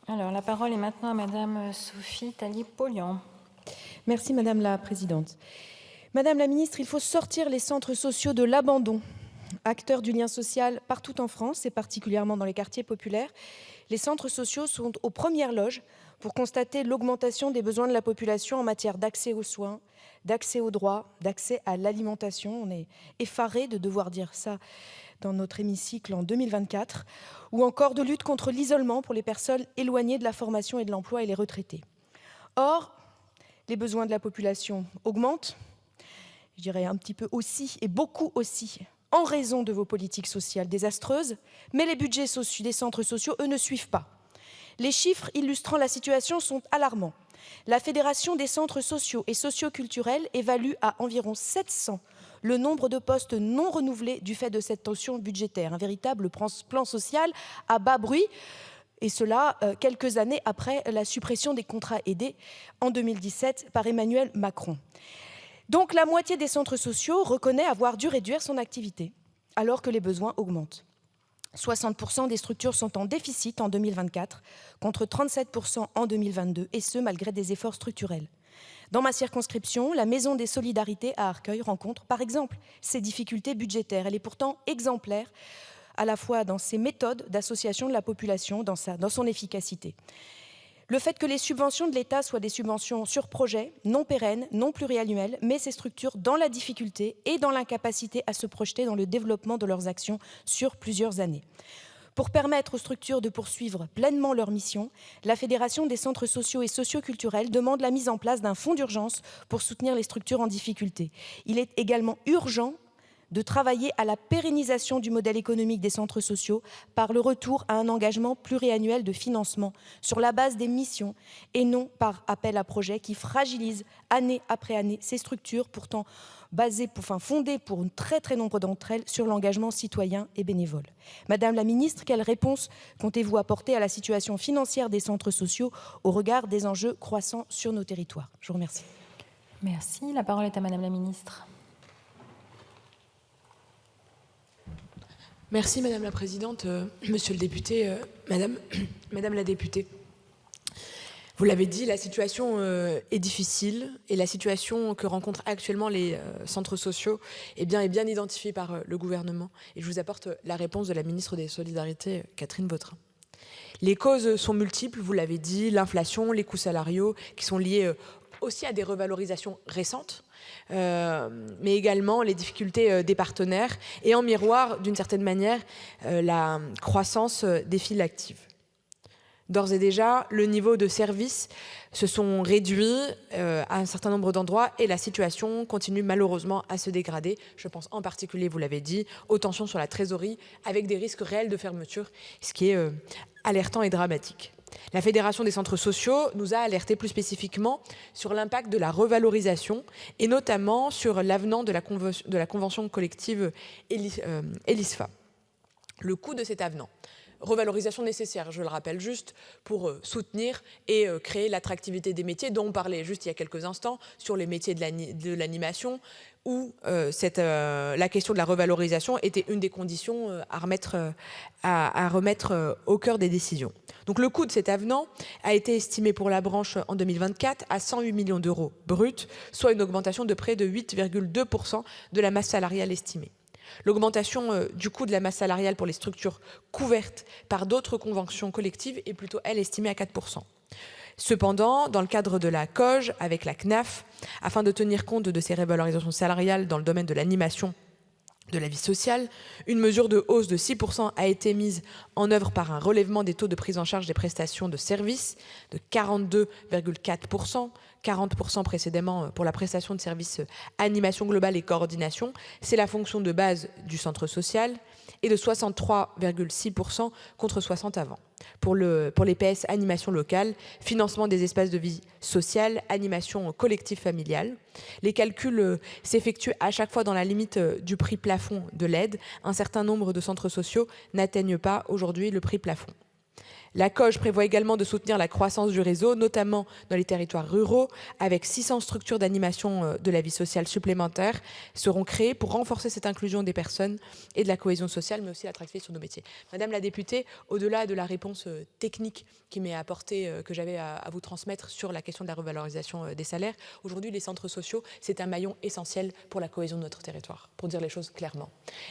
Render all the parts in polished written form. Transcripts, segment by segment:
Alors, la parole est maintenant à Madame Sophie Taillé-Polian. Merci Madame la Présidente. Madame la Ministre, il faut sortir les centres sociaux de l'abandon. Acteurs du lien social partout en France et particulièrement dans les quartiers populaires, les centres sociaux sont aux premières loges pour constater l'augmentation des besoins de la population en matière d'accès aux soins, d'accès aux droits, d'accès à l'alimentation. On est effaré de devoir dire ça dans notre hémicycle en 2024, ou encore de lutte contre l'isolement pour les personnes éloignées de la formation et de l'emploi et les retraités. Or, les besoins de la population augmentent, je dirais un petit peu aussi, et beaucoup aussi, en raison de vos politiques sociales désastreuses, mais les budgets des centres sociaux, eux, ne suivent pas. Les chiffres illustrant la situation sont alarmants. La Fédération des centres sociaux et socioculturels évalue à environ 700 le nombre de postes non renouvelés du fait de cette tension budgétaire, un véritable plan social à bas bruit, et cela quelques années après la suppression des contrats aidés en 2017 par Emmanuel Macron. Donc la moitié des centres sociaux reconnaît avoir dû réduire son activité, alors que les besoins augmentent. 60% des structures sont en déficit en 2024, contre 37% en 2022, et ce, malgré des efforts structurels. Dans ma circonscription, la Maison des Solidarités à Arcueil rencontre, par exemple, ces difficultés budgétaires. Elle est pourtant exemplaire, à la fois dans ses méthodes d'association de la population, dans son efficacité. Le fait que les subventions de l'État soient des subventions sur projet, non pérennes, non pluriannuelles, met ces structures dans la difficulté et dans l'incapacité à se projeter dans le développement de leurs actions sur plusieurs années. Pour permettre aux structures de poursuivre pleinement leur mission, la Fédération des centres sociaux et socioculturels demande la mise en place d'un fonds d'urgence pour soutenir les structures en difficulté. Il est également urgent de travailler à la pérennisation du modèle économique des centres sociaux par le retour à un engagement pluriannuel de financement sur la base des missions et non par appel à projets qui fragilisent année après année ces structures pourtant fondées pour un très nombre d'entre elles sur l'engagement citoyen et bénévole. Madame la Ministre, quelle réponse comptez-vous apporter à la situation financière des centres sociaux au regard des enjeux croissants sur nos territoires? Je vous remercie. Merci. La parole est à Madame la Ministre. Merci Madame la Présidente, Monsieur le député, Madame la députée. Vous l'avez dit, la situation est difficile et la situation que rencontrent actuellement les centres sociaux est bien identifiée par le gouvernement. Et je vous apporte la réponse de la ministre des Solidarités, Catherine Vautrin. Les causes sont multiples, vous l'avez dit, l'inflation, les coûts salariaux qui sont liés aussi à des revalorisations récentes, mais également les difficultés des partenaires et en miroir, d'une certaine manière, la croissance des files actives. D'ores et déjà, le niveau de services se sont réduits à un certain nombre d'endroits et la situation continue malheureusement à se dégrader. Je pense en particulier, vous l'avez dit, aux tensions sur la trésorerie avec des risques réels de fermeture, ce qui est alertant et dramatique. La Fédération des centres sociaux nous a alerté plus spécifiquement sur l'impact de la revalorisation et notamment sur l'avenant de la convention collective ELISFA. Le coût de cet avenant, revalorisation nécessaire, je le rappelle juste, pour soutenir et créer l'attractivité des métiers dont on parlait juste il y a quelques instants, sur les métiers de l'animation, où la question de la revalorisation était une des conditions à remettre au cœur des décisions. Donc le coût de cet avenant a été estimé pour la branche en 2024 à 108 millions d'euros bruts, soit une augmentation de près de 8,2% de la masse salariale estimée. L'augmentation du coût de la masse salariale pour les structures couvertes par d'autres conventions collectives est plutôt, elle, estimée à 4%. Cependant, dans le cadre de la COG avec la CNAF, afin de tenir compte de ces revalorisations salariales dans le domaine de l'animation de la vie sociale, une mesure de hausse de 6% a été mise en œuvre par un relèvement des taux de prise en charge des prestations de services de 42,4%, 40% précédemment pour la prestation de services animation globale et coordination, c'est la fonction de base du centre social, et de 63,6% contre 60 avant. Pour les PS animation locale, financement des espaces de vie sociale, animation collective familiale. Les calculs s'effectuent à chaque fois dans la limite du prix plafond de l'aide. Un certain nombre de centres sociaux n'atteignent pas aujourd'hui le prix plafond. La COG prévoit également de soutenir la croissance du réseau, notamment dans les territoires ruraux, avec 600 structures d'animation de la vie sociale supplémentaires seront créées pour renforcer cette inclusion des personnes et de la cohésion sociale, mais aussi l'attractivité sur nos métiers. Madame la députée, au-delà de la réponse technique qui m'est apportée, que j'avais à vous transmettre sur la question de la revalorisation des salaires, aujourd'hui, les centres sociaux, c'est un maillon essentiel pour la cohésion de notre territoire, pour dire les choses clairement.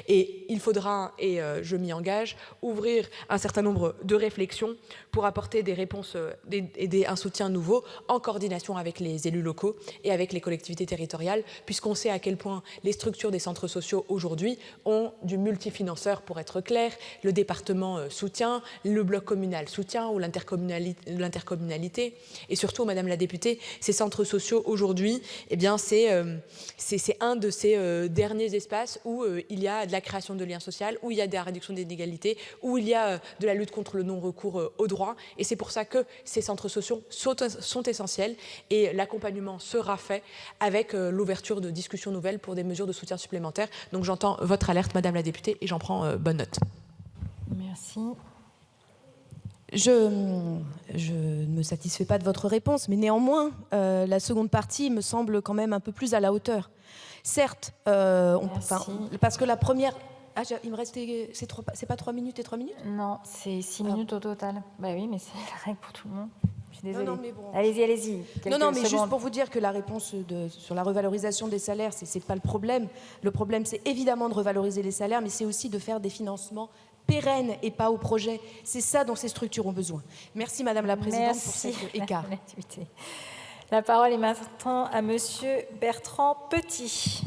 Et il faudra, et je m'y engage, ouvrir un certain nombre de réflexions pour apporter des réponses et un soutien nouveau en coordination avec les élus locaux et avec les collectivités territoriales, puisqu'on sait à quel point les structures des centres sociaux aujourd'hui ont du multifinanceur, pour être clair. Le département soutient, le bloc communal soutient ou l'intercommunalité. Et surtout, Madame la députée, ces centres sociaux aujourd'hui, eh bien, c'est un de ces derniers espaces où il y a de la création de liens sociaux, où il y a de la réduction des inégalités, où il y a de la lutte contre le non-recours aux droits. Et c'est pour ça que ces centres sociaux sont essentiels et l'accompagnement sera fait avec l'ouverture de discussions nouvelles pour des mesures de soutien supplémentaires. Donc j'entends votre alerte, Madame la députée, et j'en prends bonne note. Merci. Je ne me satisfais pas de votre réponse, mais néanmoins, la seconde partie me semble quand même un peu plus à la hauteur. Certes, parce que la première... Ah, il me restait... C'est pas 3 minutes et 3 minutes ? Non, c'est 6 minutes au total. Bah oui, mais c'est la règle pour tout le monde. Je suis désolée. Non, mais bon. Allez-y. Non, mais juste pour vous dire que la réponse sur la revalorisation des salaires, c'est pas le problème. Le problème, c'est évidemment de revaloriser les salaires, mais c'est aussi de faire des financements pérennes et pas au projet. C'est ça dont ces structures ont besoin. Merci, Madame la Présidente, pour cet écart. La parole est maintenant à Monsieur Bertrand Petit.